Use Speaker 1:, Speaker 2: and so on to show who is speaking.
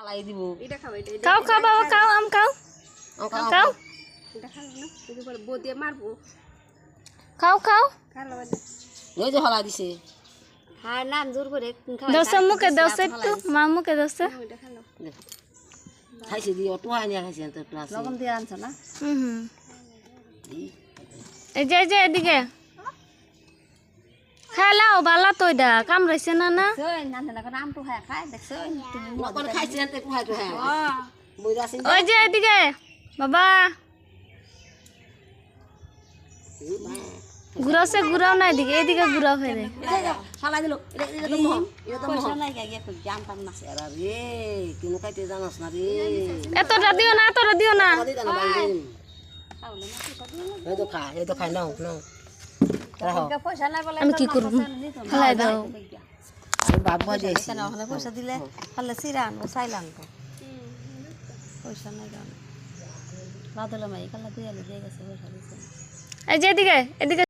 Speaker 1: ফালাই দিব
Speaker 2: এটা খাও এটা
Speaker 3: খাও খাও বাবা খাও আম খাও খাও
Speaker 2: এটা খাও না এটা পরে বউ দিয়ে মারবো
Speaker 3: খাও খাও
Speaker 2: খালো
Speaker 1: ওই যে ফালাই দিছে
Speaker 2: হ্যাঁ নাম জোর করে খাও
Speaker 3: দোসে মুখে দোসে একটু মা মুখে দোসে
Speaker 2: এটা খালো
Speaker 1: খাইছে দি অটো হয় না খাইছে তো প্লাস
Speaker 2: লবণ দিয়ে আনছ না
Speaker 3: হুম এই যে এদিকে খেলাও বালা তো এটা কামড়াইছে না না
Speaker 2: সই না না কোন আম তো খায় খায় দেখছ তুমি
Speaker 1: নকন খাইছে তে কুহাই তো হ্যাঁ বইরা সিন
Speaker 3: ওই যে এদিকে বাবা ঘুরাছে ঘুরাও না এদিকে এদিকে ঘুরাও ফেরে
Speaker 1: ফালাই দিল এটা তো মোহ এটা তো মোহ
Speaker 2: পয়সা নাই গাইয়া কই জানতাম না
Speaker 1: এরা রে কিনো খাইতে জানাস না রে
Speaker 3: এতটা দিও না
Speaker 1: দিই না ভাই
Speaker 2: খাওলে না পয়সা দিও
Speaker 1: এই তো খাই নাও নাও রাখো
Speaker 2: না পয়সা নাই বলে
Speaker 3: আমি কি করব ফেলাই দাও
Speaker 1: আমি বাপ বাজাইছি
Speaker 2: কেন ওখানে পয়সা দিলে পারলে সিরা আনবো চাইলাম তো পয়সা নাই গান বাদলে মাই কালা দিয়ে গেছে পয়সা দিছে
Speaker 3: এই যে এদিকে